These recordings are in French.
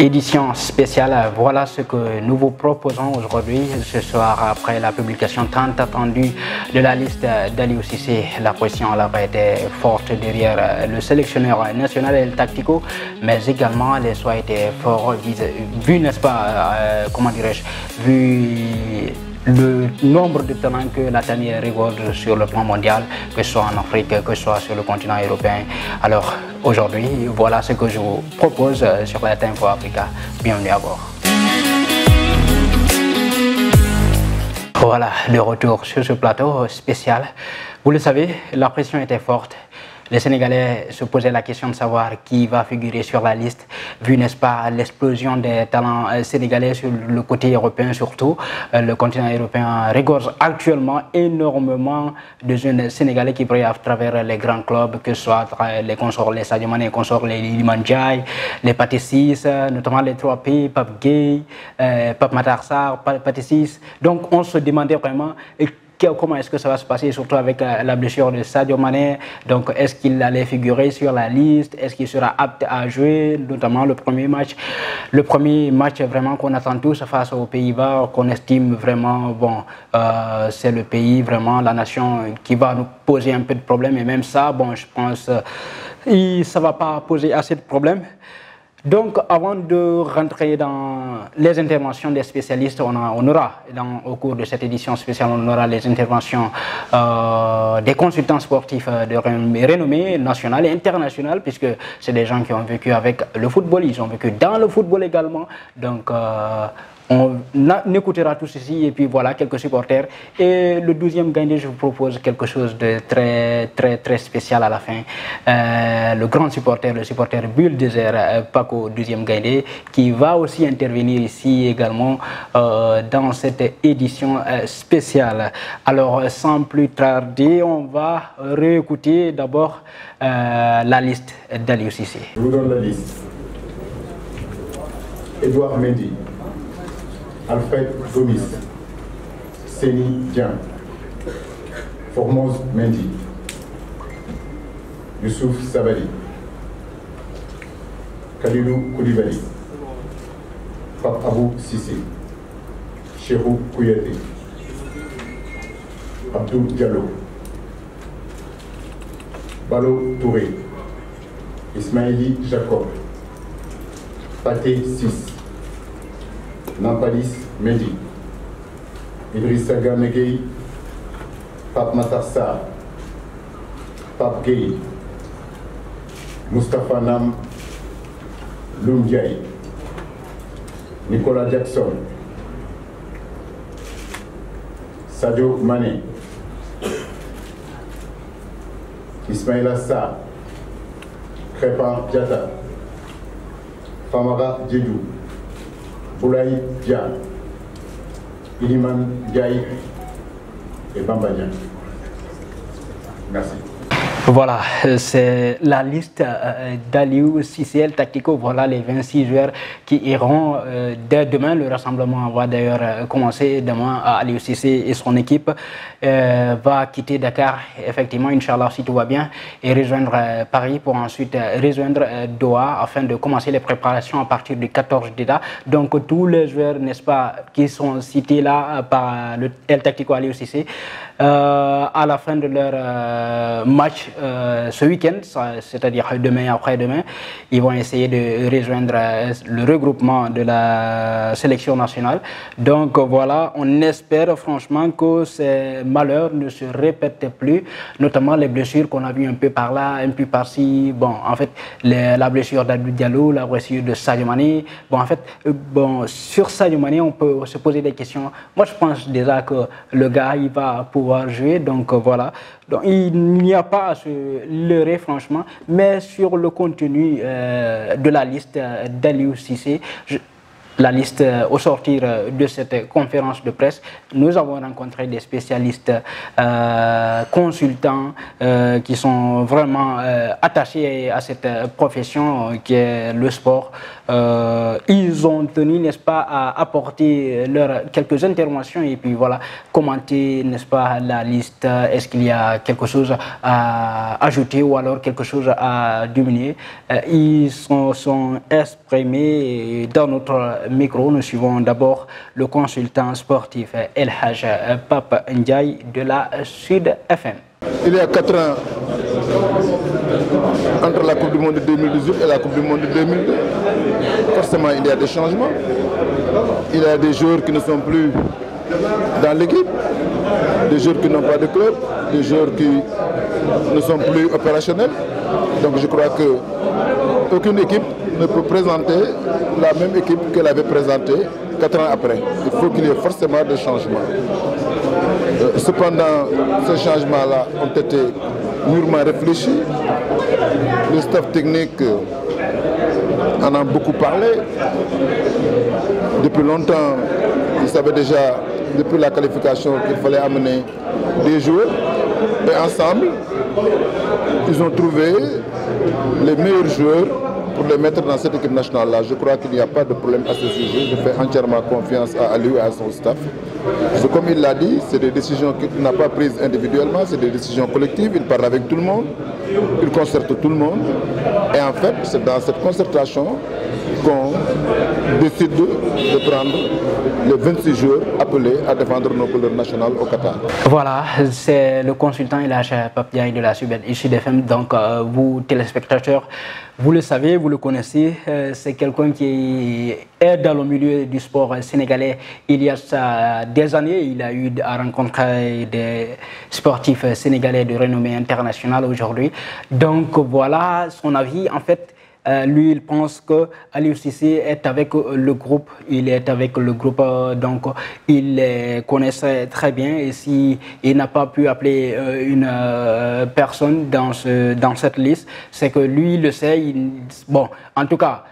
Édition spéciale, voilà ce que nous vous proposons aujourd'hui, ce soir, après la publication tant attendue de la liste d'Aliou Cissé. La pression a été forte derrière le sélectionneur national et le tactico, mais également les choix étaient forts, vu, n'est-ce pas, comment dirais-je, vu le nombre de talents que la TANI regorge sur le plan mondial, que ce soit en Afrique, que ce soit sur le continent européen. Alors aujourd'hui, voilà ce que je vous propose sur la Info Africa. Bienvenue à bord. Voilà, de retour sur ce plateau spécial. Vous le savez, la pression était forte. Les Sénégalais se posaient la question de savoir qui va figurer sur la liste, vu, n'est-ce pas, l'explosion des talents sénégalais sur le côté européen surtout. Le continent européen regorge actuellement énormément de jeunes Sénégalais qui brillent à travers les grands clubs, que ce soit les consorts, les Sadio Mané, les consorts, les Iliman Ndiaye, les Pathé Ciss, notamment les 3P, Pape Gueye, Pape Matar Sarr, Pathé Ciss. Donc on se demandait vraiment comment est-ce que ça va se passer, surtout avec la blessure de Sadio Mané. Donc, est-ce qu'il allait figurer sur la liste? Est-ce qu'il sera apte à jouer, notamment le premier match? Le premier match vraiment qu'on attend tous face aux Pays-Bas, qu'on estime vraiment, bon, c'est le pays, vraiment, la nation qui va nous poser un peu de problèmes. Et même ça, bon, je pense, ça ne va pas poser assez de problèmes. Donc, avant de rentrer dans les interventions des spécialistes, on aura, au cours de cette édition spéciale, on aura les interventions des consultants sportifs de renommée nationale et internationale, puisque c'est des gens qui ont vécu avec le football, ils ont vécu dans le football également. Donc, on écoutera tout ceci et puis voilà quelques supporters. Et le 12e Gaindé, je vous propose quelque chose de très spécial à la fin. Le grand supporter, le supporter Bulldozer, Paco 12e Gaindé, qui va aussi intervenir ici également dans cette édition spéciale. Alors sans plus tarder, on va réécouter d'abord la liste d'Aliou Cissé. Je vous donne la liste. Edouard Mendy, Alfred Gomis, Seni Dian, Formose Mendy, Youssouf Savali, Kalilou Koulibaly, Pape Abou Cissé, Cheikhou Kouyaté, Abdou Diallo, Balo Touré, Ismaïli Jacob, Pathé Ciss, Nampalis Mendy, Idrissa Gana Gueye, Pape Matar Sarr, Pape Gueye, Moustapha Nam Loum Ndiaye, Nicolas Jackson, Sadio Mané, Ismaïla Sarr, Crépin Diatta, Famara Djedou, Boulaye Dia, Iliman Ndiaye et Bamba Dieng. Merci. Voilà, c'est la liste d'Aliou Cissé, le tactico. Voilà les 26 joueurs qui iront dès demain. Le rassemblement va d'ailleurs commencer demain. Aliou Cissé et son équipe va quitter Dakar, effectivement, Inch'Allah, si tout va bien, et rejoindre Paris pour ensuite rejoindre Doha afin de commencer les préparations à partir du 14 d'Ida. Donc tous les joueurs, n'est-ce pas, qui sont cités là par le tactico Aliou Cissé, à la fin de leur match ce week-end, c'est-à-dire demain et après-demain, ils vont essayer de rejoindre le regroupement de la sélection nationale. Donc voilà, on espère franchement que ces malheurs ne se répètent plus, notamment les blessures qu'on a vues un peu par là, un peu par-ci. Bon, en fait, la blessure d'Abdou Diallo, la blessure de Sadio Mané. Bon, en fait, sur Sadio Mané, on peut se poser des questions. Moi, je pense déjà que le gars, il va pouvoir jouer, donc voilà. Donc, il n'y a pas à se leurrer, franchement. Mais sur le contenu de la liste d'Aliou Cissé, la liste au sortir de cette conférence de presse. Nous avons rencontré des spécialistes consultants qui sont vraiment attachés à cette profession qui est le sport. Ils ont tenu, n'est-ce pas, à apporter quelques interventions et puis voilà, commenter, n'est-ce pas, la liste. Est-ce qu'il y a quelque chose à ajouter ou alors quelque chose à diminuer? Ils sont exprimés dans notre micro. Nous suivons d'abord le consultant sportif El Hadj Pape Ndiaye de la Sud FM. Il y a 4 ans, entre la Coupe du Monde de 2018 et la Coupe du Monde de 2002, forcément il y a des changements. Il y a des joueurs qui ne sont plus dans l'équipe, des joueurs qui n'ont pas de club, des joueurs qui ne sont plus opérationnels. Donc je crois qu'aucune équipe ne peut présenter la même équipe qu'elle avait présentée 4 ans après. Il faut qu'il y ait forcément des changements. Cependant, ces changements-là ont été mûrement réfléchis. Le staff technique en a beaucoup parlé. Depuis longtemps, ils savaient déjà, depuis la qualification, qu'il fallait amener des joueurs. Et ensemble, ils ont trouvé les meilleurs joueurs pour les mettre dans cette équipe nationale-là. Je crois qu'il n'y a pas de problème à ce sujet. Je fais entièrement confiance à lui et à son staff. Comme il l'a dit, c'est des décisions qu'il n'a pas prises individuellement, c'est des décisions collectives. Il parle avec tout le monde, il concerte tout le monde. Et en fait, c'est dans cette concertation qu'on décide de prendre les 26 joueurs appelés à défendre nos couleurs nationales au Qatar. Voilà, c'est le consultant El Hadj Pape Ndiaye de la Sud FM. Donc, vous, téléspectateurs, vous le savez, vous le connaissez, c'est quelqu'un qui est dans le milieu du sport sénégalais. Il y a des années, il a eu à rencontrer des sportifs sénégalais de renommée internationale aujourd'hui. Donc voilà son avis. En fait, lui, il pense que Aliou Cissé est avec le groupe. Il est avec le groupe, donc il les connaissait très bien. Et si il n'a pas pu appeler une personne dans cette liste, c'est que lui le sait. Bon, en tout cas,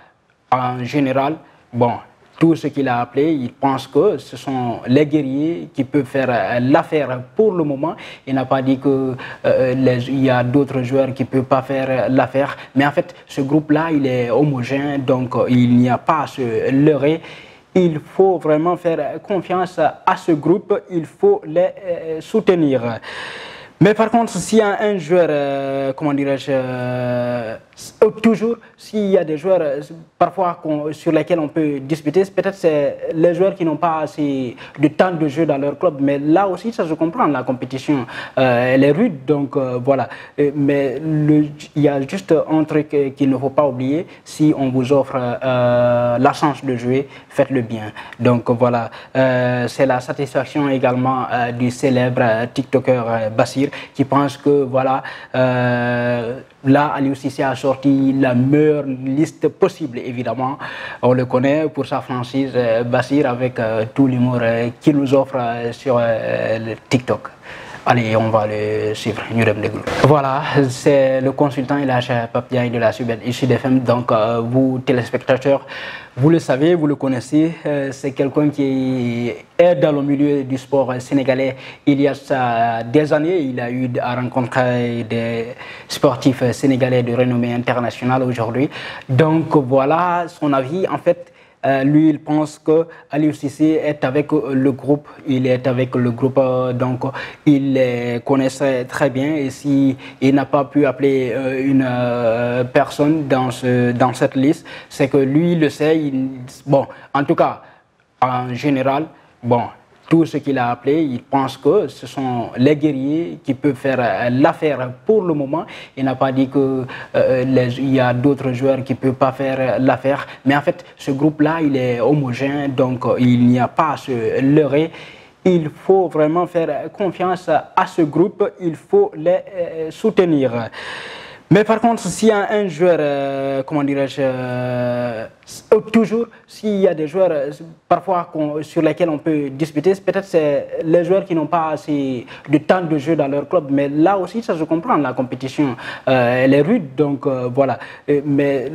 en général, bon. Tout ce qu'il a appelé, il pense que ce sont les guerriers qui peuvent faire l'affaire pour le moment. Il n'a pas dit qu'il y a d'autres joueurs qui ne peuvent pas faire l'affaire. Mais en fait, ce groupe-là, il est homogène, donc il n'y a pas à se leurrer. Il faut vraiment faire confiance à ce groupe, il faut les soutenir. Mais par contre, s'il y a un joueur, comment dirais-je, toujours, s'il y a des joueurs parfois sur lesquels on peut discuter, peut-être c'est les joueurs qui n'ont pas assez de temps de jeu dans leur club. Mais là aussi, ça se comprend, la compétition, elle est rude, donc voilà. Mais il y a juste un truc qu'il ne faut pas oublier, si on vous offre la chance de jouer, faites-le bien. Donc voilà, c'est la satisfaction également du célèbre TikToker Bassir, qui pense que voilà, là Aliou Cissé a sorti la meilleure liste possible, évidemment. On le connaît pour sa franchise Bassir avec tout l'humour qu'il nous offre sur le TikTok. Allez, on va le suivre. Voilà, c'est le consultant El Hadj Pape Ndiaye de la Sud FM. Donc, vous, téléspectateurs, vous le savez, vous le connaissez. C'est quelqu'un qui est dans le milieu du sport sénégalais. Il y a des années, il a eu à rencontrer des sportifs sénégalais de renommée internationale aujourd'hui. Donc, voilà son avis. En fait, lui, il pense que Aliou Cissé est avec le groupe. Il est avec le groupe, donc il les connaissait très bien. Et si il n'a pas pu appeler une personne dans cette liste, c'est que lui le sait. Bon, en tout cas, en général, bon. Tout ce qu'il a appelé, il pense que ce sont les guerriers qui peuvent faire l'affaire pour le moment. Il n'a pas dit qu'il y a d'autres joueurs qui ne peuvent pas faire l'affaire. Mais en fait, ce groupe-là, il est homogène, donc il n'y a pas à se leurrer. Il faut vraiment faire confiance à ce groupe, il faut les soutenir. Mais par contre, s'il y a un joueur, comment dirais-je, toujours, s'il y a des joueurs parfois sur lesquels on peut discuter, peut-être c'est les joueurs qui n'ont pas assez de temps de jeu dans leur club. Mais là aussi, ça se comprend, la compétition, elle est rude. Donc voilà. Mais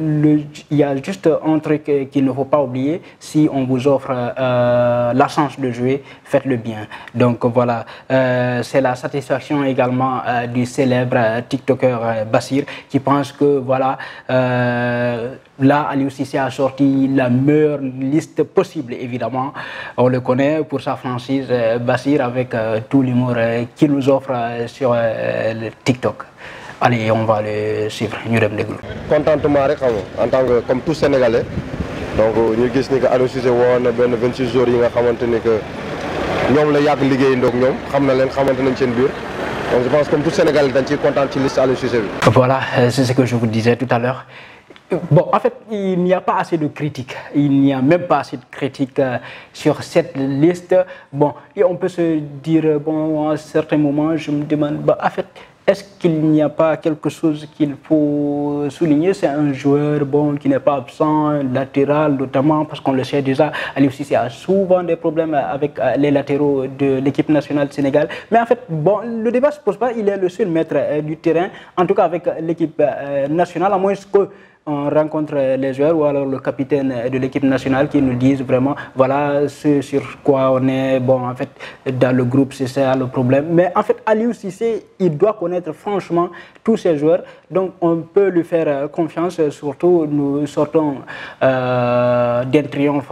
il y a juste un truc qu'il ne faut pas oublier. Si on vous offre la chance de jouer, faites-le bien. Donc voilà. C'est la satisfaction également du célèbre TikToker Bassir qui pense que voilà, là, Aliou Cissé a sorti la meilleure liste possible, évidemment. On le connaît pour sa franchise Bassir avec tout l'humour qu'il nous offre sur le TikTok. Allez, on va le suivre. Contentement en tant que comme tout Sénégalais. Donc ñu gis ni que Aliou Cissé woon na benn 26 jours yi nga xamante ni que ñoom la yàgg liggéey ndoog ñoom xam na leen xamante nañ seen biir. Donc je pense comme tout Sénégalais dañ ciy kontaan ci liste Aliou Cissé bi. Voilà, c'est ce que je vous disais tout à l'heure. Bon, en fait, il n'y a pas assez de critiques. Il n'y a même pas assez de critiques sur cette liste. Bon, et on peut se dire, bon, à certains moments, je me demande, bah, en fait, est-ce qu'il n'y a pas quelque chose qu'il faut souligner? C'est un joueur bon, qui n'est pas absent, latéral notamment, parce qu'on le sait déjà, Aliou Cissé a souvent des problèmes avec les latéraux de l'équipe nationale du Sénégal. Mais en fait, bon, le débat ne se pose pas, il est le seul maître du terrain, en tout cas avec l'équipe nationale, à moins que on rencontre les joueurs ou alors le capitaine de l'équipe nationale qui nous disent vraiment voilà ce sur quoi on est, bon en fait dans le groupe c'est ça le problème. Mais en fait Aliou Cissé il doit connaître franchement tous ces joueurs, donc on peut lui faire confiance, surtout nous sortons d'un triomphe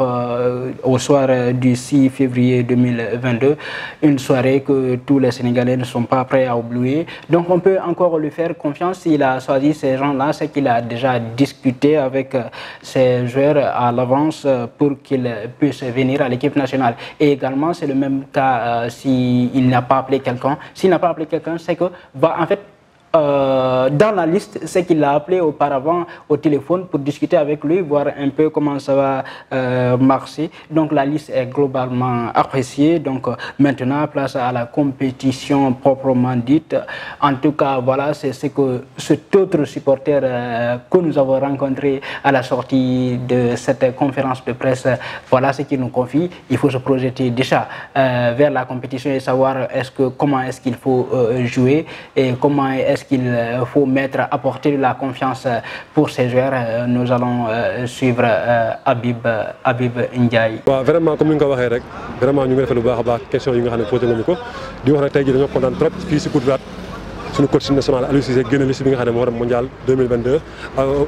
au soir du 6 février 2022, une soirée que tous les Sénégalais ne sont pas prêts à oublier, donc on peut encore lui faire confiance. S'il a choisi ces gens-là, c'est qu'il a déjà discuter avec ces joueurs à l'avance pour qu'ils puissent venir à l'équipe nationale. Et également, c'est le même cas s'il n'a pas appelé quelqu'un. S'il n'a pas appelé quelqu'un, c'est que, en fait, dans la liste, c'est qu'il l'a appelé auparavant au téléphone pour discuter avec lui, voir un peu comment ça va marcher. Donc la liste est globalement appréciée. Donc maintenant, place à la compétition proprement dite. En tout cas, voilà, c'est ce que cet autre supporter que nous avons rencontré à la sortie de cette conférence de presse, voilà ce qu'il nous confie. Il faut se projeter déjà vers la compétition et savoir comment est-ce qu'il faut jouer et comment est-ce qu'il faut apporter de la confiance pour ces joueurs. Nous allons suivre Habib Ndiaye. Vraiment comme nous l'avons dit, vraiment nous avons fait la question que nous avons posée. Nous avons dit que nous avons trop ici pour le coach national Aliou Cissé génn liste bi nga xam ne mondial 2022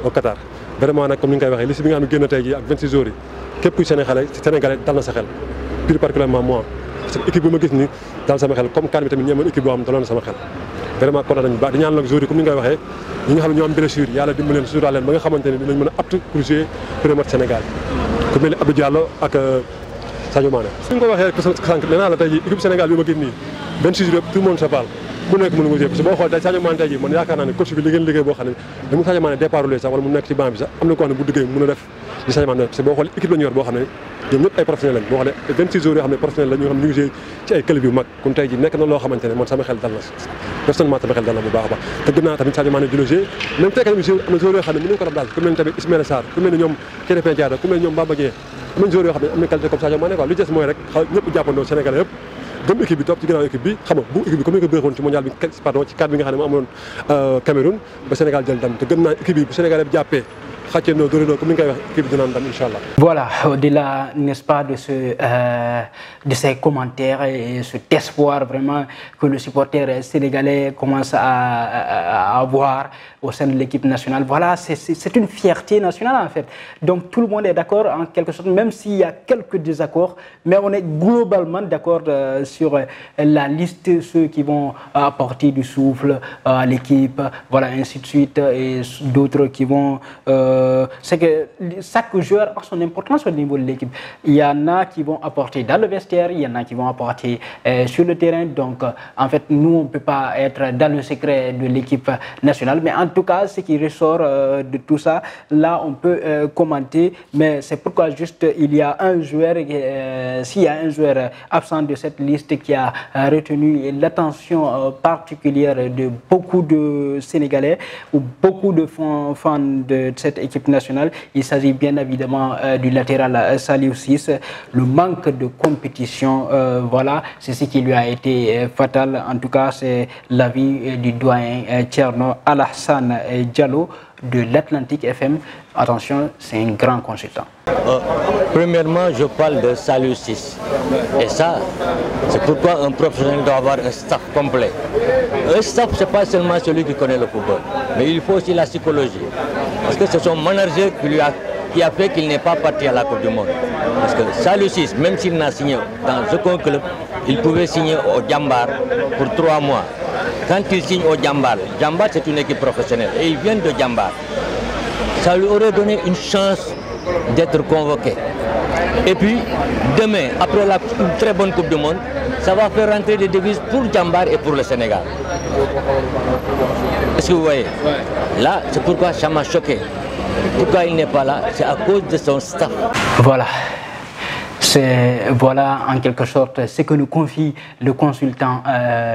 au Qatar. Vraiment nag comme ni nga koy waxee liste bi nga xam ne génn tey jii ak 26 jours yi képp kuy Sénégalais dal na sa xel plus particulièrement moi parce que équipe bi ma gis ni dal sama xel comme kan bi tamit ñi amoon équipe boo xam ne daloon na sama xel. Vraiment kontaan nañu baax di ñaan nag joueurs yi comme ni nga koy waxee ñi nga xam ne ñoo am blessure yàlla dimbali leen suturaal leen ba nga xamante ne dinañ mën a apte pour jouer premier match Sénégal ku mel ni Abdou Diallo ak Sadio Mané. Su ñu ko waxee rek sànq nee naa la tey jii équipe Sénégal bi ma gis nii 26 jours yëpp tout le monde se parle ku nekk mën nga jouer parce que boo xool tey Sadio Mané tey jii man yaakaar naa ne coach bi liggéey boo xam ne damu Sadio Mané départ sax wala mu nekk ci banc bi sax am na ko xam ne bu duggee mën a def li Sadio Mané parce que boo xool équipe la ñu yor boo xam ne ñoom ñëpp ay professionnels lañ boo xam ne 26 jours yoo xam ne professionnels la ñu xam ne ñu ngi jouer ci ay club yu mag kon tey jii nekk na loo xamante ne man sama xel dal na personnellement sama xel dal na bu baax a baax te gën naa tamit Sadio Mané dina jouer même fekk am na joueurs yoo xam ne mën nañu ko remplacer ku mel ni tamit Ismaïla Sarr ku mel ni ñoom Krépin Diatta ku mel ni ñoom Bamba Dieng am na joueurs yoo xam ne am na qualité comme Sadio Mané quoi lu des mooy rek ñëpp jàppandoo Sénégalais yëpp gëm équipe bi topp ci ginnaaw équipe bi xam nga bu équipe bi comme ni ko bëxoon ci mondial bi pardon ci 4 bi nga xam ne mu amoon Cameroun ba Sénégal jël ndam te gëm naa équipe bi bu Sénégalais bi jàppee Voilà, au-delà, n'est-ce pas, de ces commentaires et cet espoir vraiment que le supporter sénégalais commence à avoir au sein de l'équipe nationale. Voilà, c'est une fierté nationale en fait. Donc tout le monde est d'accord en quelque sorte, même s'il y a quelques désaccords, mais on est globalement d'accord sur la liste, ceux qui vont apporter du souffle à l'équipe, voilà, ainsi de suite, et d'autres qui vont... c'est que chaque joueur a son importance au niveau de l'équipe. Il y en a qui vont apporter dans le vestiaire, il y en a qui vont apporter sur le terrain. Donc, en fait, nous, on ne peut pas être dans le secret de l'équipe nationale. Mais en tout cas, ce qui ressort de tout ça, là, on peut commenter. Mais c'est pourquoi juste, il y a un joueur, s'il y a un joueur absent de cette liste qui a retenu l'attention particulière de beaucoup de Sénégalais ou beaucoup de fans de cette équipe l'équipe nationale. Il s'agit bien évidemment du latéral Saliou Ciss. Le manque de compétition, voilà, c'est ce qui lui a été fatal. En tout cas, c'est l'avis du doyen Thierno Alassane Diallo de l'Atlantique FM. Attention, c'est un grand consultant. Premièrement, je parle de Saliou Ciss. Et ça, c'est pourquoi un professionnel doit avoir un staff complet. Un staff, ce n'est pas seulement celui qui connaît le football, mais il faut aussi la psychologie. Parce que c'est son manager qui a fait qu'il n'est pas parti à la Coupe du Monde. Parce que Saliou Ciss, même s'il n'a signé dans aucun club, il pouvait signer au Djambar pour 3 mois. Quand il signe au Djambar, Djambar c'est une équipe professionnelle et il vient de Djambar. Ça lui aurait donné une chance d'être convoqué. Et puis, demain, après une très bonne Coupe du Monde, ça va faire rentrer des devises pour Djambar et pour le Sénégal. Est-ce que vous voyez? Là, c'est pourquoi ça m'a choqué. Pourquoi il n'est pas là? C'est à cause de son staff. Voilà. C'est voilà en quelque sorte ce que nous confie le consultant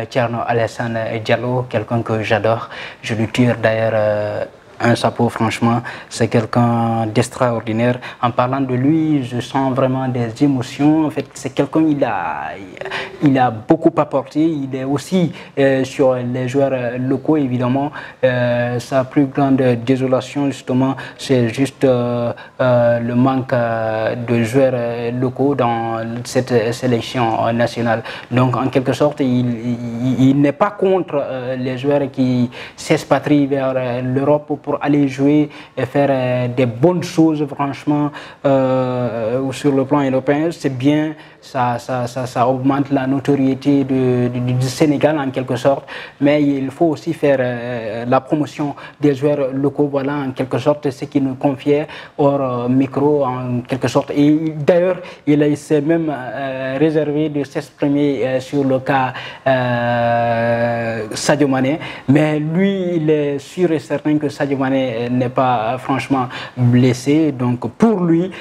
Thierno Alassane Diallo, quelqu'un que j'adore. Je lui tire d'ailleurs un chapeau, franchement, c'est quelqu'un d'extraordinaire. En parlant de lui, je sens vraiment des émotions. En fait, c'est quelqu'un, il a beaucoup apporté. Il est aussi sur les joueurs locaux, évidemment. Sa plus grande désolation, justement, c'est juste le manque de joueurs locaux dans cette sélection nationale. Donc, en quelque sorte, il n'est pas contre les joueurs qui s'expatrient vers l'Europe pour aller jouer et faire des bonnes choses, franchement, sur le plan européen. C'est bien, ça augmente la notoriété du Sénégal en quelque sorte, mais il faut aussi faire la promotion des joueurs locaux, voilà, en quelque sorte, ce qu'il nous confiait hors micro, en quelque sorte. Et d'ailleurs, il s'est même réservé de s'exprimer sur le cas Sadio Mané, mais lui, il est sûr et certain que Sadio Mané n'est pas franchement blessé, donc pour lui,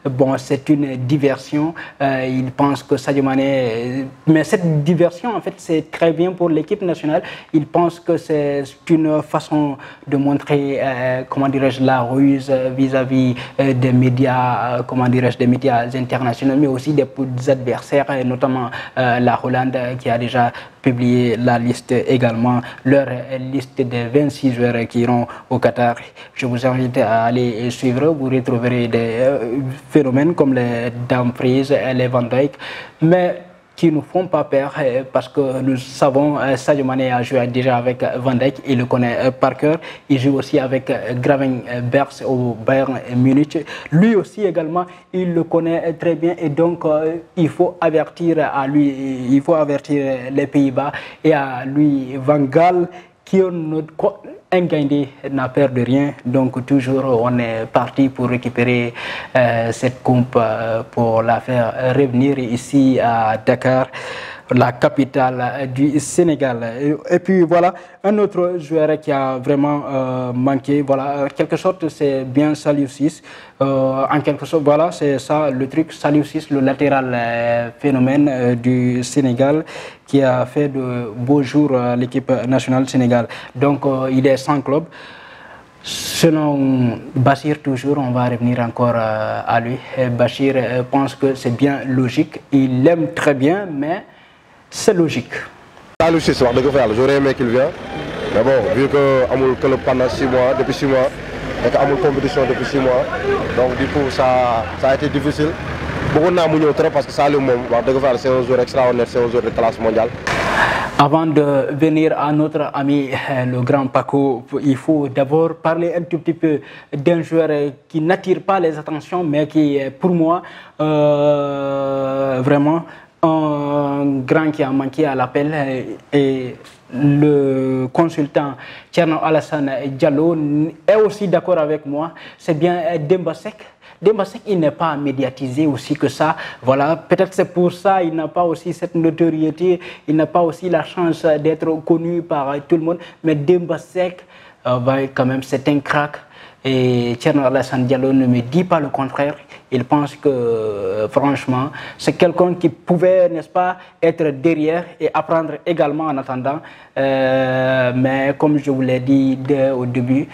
bon, c'est une diversion. Il pense que Sadio Mané, mais cette diversion, en fait, c'est très bien pour l'équipe nationale. Il pense que c'est une façon de montrer, comment dirais-je, la ruse vis-à-vis des médias, comment dirais-je, des médias internationaux, mais aussi des adversaires, notamment la Hollande qui a déjà publié la liste également, leur liste des 26 joueurs qui iront au Qatar. Je vous invite à aller suivre, vous retrouverez des phénomènes comme les Dumfries et les Van Dijk, mais qui ne font pas peur parce que nous savons Sadio Mané a joué déjà avec Van Dijk, il le connaît par cœur. Il joue aussi avec Gravenberch au Bayern Munich. Lui aussi également, il le connaît très bien et donc il faut avertir à lui, il faut avertir les Pays-Bas et à lui Van Gaal qui un Gaindé n'a peur de rien, donc toujours on est parti pour récupérer cette coupe pour la faire revenir ici à Dakar, la capitale du Sénégal. Et puis voilà, un autre joueur qui a vraiment manqué, voilà, en quelque sorte c'est bien Saliou Ciss, en quelque sorte, voilà, c'est ça le truc, Saliou Ciss, le latéral phénomène du Sénégal, qui a fait de beaux jours à l'équipe nationale Sénégal. Donc il est sans club. Selon Bachir, toujours, on va revenir encore à lui. Bachir pense que c'est bien logique, il l'aime très bien, mais c'est logique. Saliou Ciss, j'aurais aimé qu'il vienne. Mais bon, vu qu'il y a club pendant 6 mois, depuis 6 mois, et qu'il y a une compétition depuis 6 mois, donc du coup ça a été difficile. Beaucoup de trop parce que Saliou, c'est un joueur extraordinaire, c'est un joueur de classe mondiale. Avant de venir à notre ami le grand Paco, il faut d'abord parler un tout petit peu d'un joueur qui n'attire pas les attentions, mais qui est pour moi vraiment un grand qui a manqué à l'appel. Et le consultant Thierno Alassane Diallo est aussi d'accord avec moi, c'est bien Demba Seck. Demba Seck, il n'est pas médiatisé aussi que ça. Voilà, peut-être c'est pour ça il n'a pas aussi cette notoriété, il n'a pas aussi la chance d'être connu par tout le monde. Mais Demba Seck, quand même, c'est un crack. Et Thierno Alassane Diallo ne me dit pas le contraire. Il pense que, franchement, c'est quelqu'un qui pouvait, n'est-ce pas, être derrière et apprendre également en attendant. Mais comme je vous l'ai dit au début,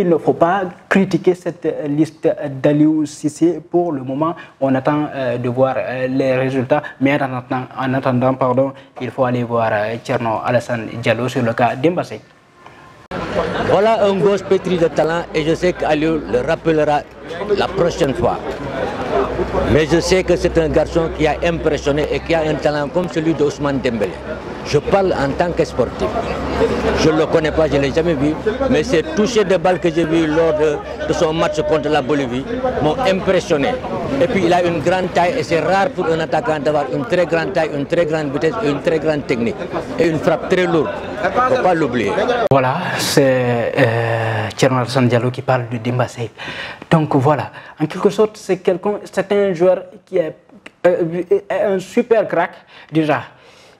il ne faut pas critiquer cette liste d'Aliou Cissé. Pour le moment, on attend de voir les résultats. Mais en attendant, pardon, il faut aller voir Thierno Alassane Diallo sur le cas Demba Seck. Voilà un gosse pétri de talent et je sais qu'Aliou le rappellera la prochaine fois. Mais je sais que c'est un garçon qui a impressionné et qui a un talent comme celui d'Ousmane Dembélé. Je parle en tant que sportif. Je ne le connais pas, je ne l'ai jamais vu, mais ces touchés de balles que j'ai vu lors de son match contre la Bolivie m'ont impressionné. Et puis il a une grande taille et c'est rare pour un attaquant d'avoir une très grande taille, une très grande vitesse et une très grande technique. Et une frappe très lourde, il ne faut pas l'oublier. Voilà, c'est Thierno Alassane Diallo qui parle de Demba Seck. Donc voilà, en quelque sorte, c'est un joueur qui est un super crack déjà.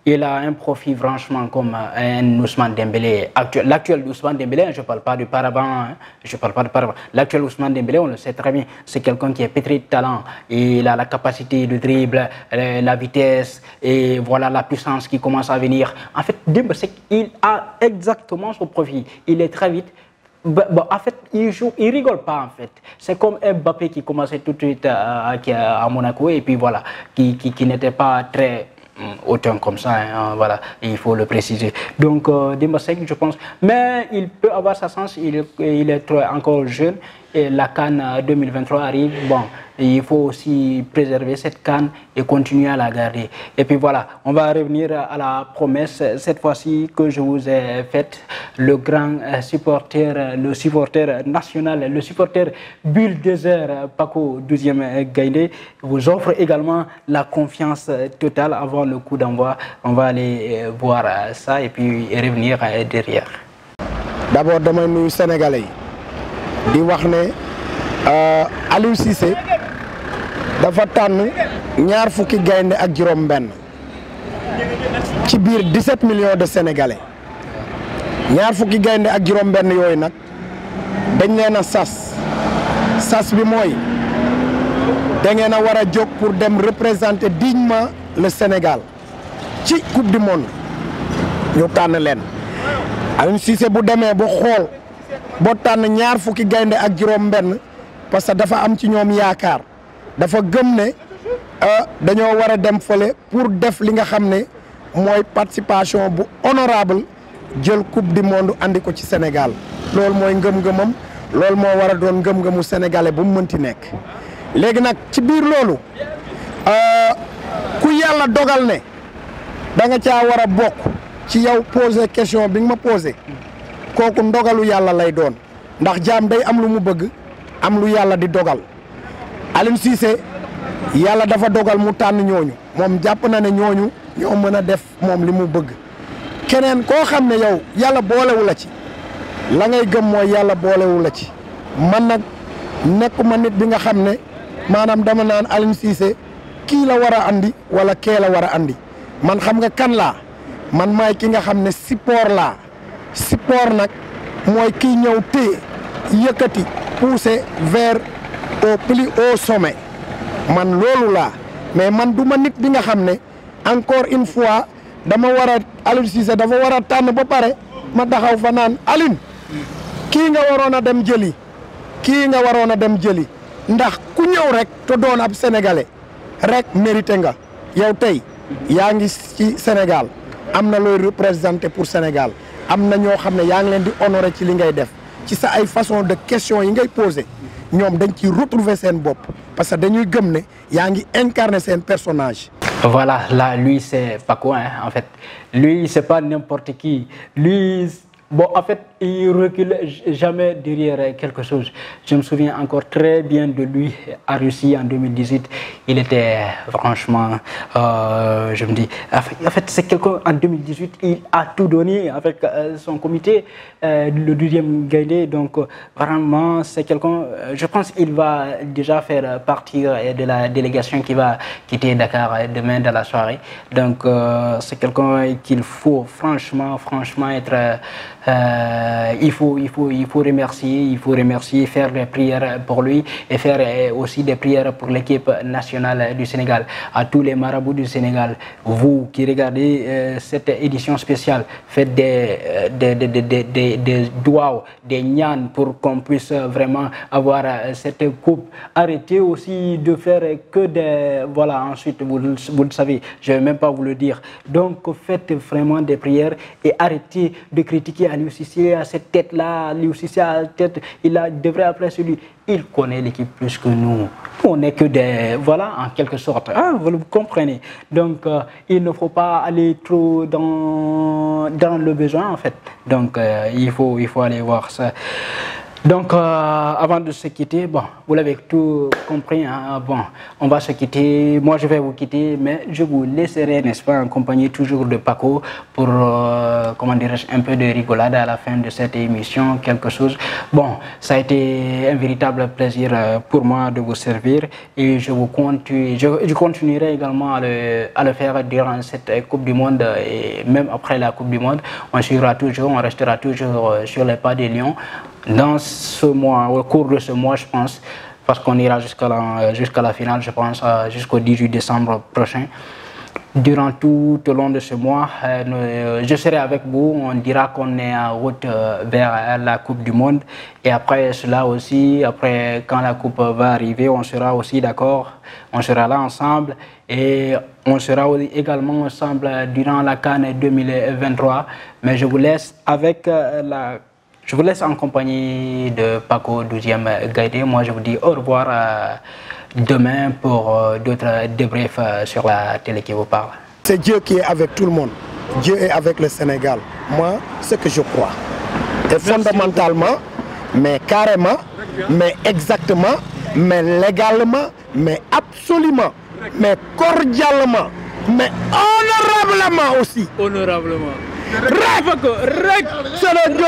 Il a un profil franchement comme un Ousmane Dembélé actuel. L'actuel Ousmane Dembélé, je ne parle pas du paravent, hein, je parle pas du paravent. L'actuel Ousmane Dembélé, on le sait très bien, c'est quelqu'un qui est pétri de talent. Il a la capacité de dribble, la vitesse et voilà la puissance qui commence à venir. En fait, Demba Seck, il a exactement son profil. Il est très vite. Bon, en fait, il rigole pas en fait. C'est comme Mbappé qui commençait tout de suite à Monaco et puis voilà, qui n'était pas très autant comme ça, hein, voilà, il faut le préciser. Donc, Demba Seck, je pense, mais il peut avoir sa chance, il est encore jeune et la CAN 2023 arrive. Bon, il faut aussi préserver cette CAN et continuer à la garder. Et puis voilà, on va revenir à la promesse, cette fois-ci que je vous ai faite. Le grand supporter, le supporter national, le supporter bulldozer Paco 12e Gaïndé vous offre également la confiance totale avant le coup d'envoi. On va aller voir ça et puis revenir derrière. D'abord, demain, nous, Sénégalais, di wax ne Aliou Cissé dafa tànn ñaar fukki gaynde ak juróom benn ci biir 17 millions de Sénégalais ñaar fukki gaynde ak juróom benn yooyu nag dañ leen a sas bi mooy da ngeen a war a jóg pour dem représenter dignement le Sénégal ci coupe du monde ñu tànn leen Aliou Cissé bu demee ba xool boo tànn ñaar fukki gaynde ak juróom benn parce que dafa am ci ñoom yaakaar dafa gëm ne dañoo war a dem fële pour def li nga xam ne mooy participation bu honorable jël coupe du monde andi ko ci Sénégal loolu mooy ngëm-ngëmam loolu moo war a doon ngëm-ngëmu sénégalais bu mu mënti nekk. léegi nag ci biir loolu ku yàlla dogal ne da nga caa war a bokk ci yow poser question bi nga ma posé kooku ndogalu yàlla lay doon ndax jaam day am lu mu bëgg am lu yàlla di dogal. Aliou Cissé yàlla dafa dogal mu tànn ñooñu moom jàpp na ne ñooñu ñoo mën a def moom li mu bëgg keneen koo xam ne yow yàlla boolewu la ci la ngay gëm mooy yàlla boolewu la ci man nag nekkuma nit bi nga xam ne maanaam dama naan Aliou Cissé kii la war a andi wala kee la war a andi man xam nga kan laa man maay ki nga xam ne support laa support nag mooy kii ñëw téye yëkkati pousser vers au plus haut sommet man loolu laa mais man du ma nit bi nga xam ne encore une fois dama war a Aliou Cissé dafa war a tànn ba pare ma taxaw fa naan Aliou kii nga waroon a dem jëli kii nga waroon a dem jëli ndax ku ñëw rek te doon ab sénégalais rek mérité nga yow tey yaa ngi ci Sénégal am na looy représenté pour Sénégal am na ñoo xam ne yaa ngi leen di honoré ci li ngay def ci sa ay façon de question yi ngay posé ñoom dañ ciy retrouver seen bopp parce que dañuy gëm ne yaa ngi incarné seen personnage. Voilà, là, lui, c'est Paco, hein, en fait. Lui, c'est pas n'importe qui. Lui, bon, en fait, il recule jamais derrière quelque chose. Je me souviens encore très bien de lui à Russie en 2018. Il était franchement, je me dis, en fait, c'est quelqu'un en 2018, il a tout donné avec son comité, le 12e Gaïndé. Donc, vraiment, c'est quelqu'un, je pense qu'il va déjà faire partie de la délégation qui va quitter Dakar demain dans la soirée. Donc, c'est quelqu'un qu'il faut franchement être il faut remercier, faire des prières pour lui et faire aussi des prières pour l'équipe nationale du Sénégal. À tous les marabouts du Sénégal, vous qui regardez cette édition spéciale, faites des doigts, des nyan pour qu'on puisse vraiment avoir cette coupe. Arrêtez aussi de faire que des... Voilà, ensuite, vous le savez, je ne vais même pas vous le dire. Donc, faites vraiment des prières et arrêtez de critiquer Aliou Cissé à cette tête-là. Aliou Cissé à la tête, il devrait appeler celui. Il connaît l'équipe plus que nous. On n'est que des... Voilà, en quelque sorte. Ah, vous comprenez. Donc, il ne faut pas aller trop dans le besoin, en fait. Donc, il faut aller voir ça. Donc, avant de se quitter, bon, vous l'avez tout compris, hein, bon, on va se quitter. Moi, je vais vous quitter, mais je vous laisserai, n'est-ce pas, en compagnie toujours de Paco pour, comment dirais-je, un peu de rigolade à la fin de cette émission, quelque chose. Bon, ça a été un véritable plaisir pour moi de vous servir et je continuerai également à le faire durant cette Coupe du Monde et même après la Coupe du Monde. On restera toujours sur les pas des Lions. Dans ce mois, au cours de ce mois, je pense, parce qu'on ira jusqu'à la finale, je pense, jusqu'au 18 décembre prochain. Durant tout au long de ce mois, je serai avec vous. On dira qu'on est en route vers la Coupe du Monde. Et après cela aussi, après quand la Coupe va arriver, on sera aussi d'accord. On sera là ensemble. Et on sera également ensemble durant la CAN 2023. Mais je vous laisse avec Je vous laisse en compagnie de Paco 12e Gaïdé. Moi, je vous dis au revoir demain pour d'autres débriefs sur la télé qui vous parle. C'est Dieu qui est avec tout le monde. Dieu est avec le Sénégal. Moi, ce que je crois. Et fondamentalement, mais carrément, mais exactement, mais légalement, mais absolument, mais cordialement, mais honorablement aussi. Honorablement. C'est le Dieu.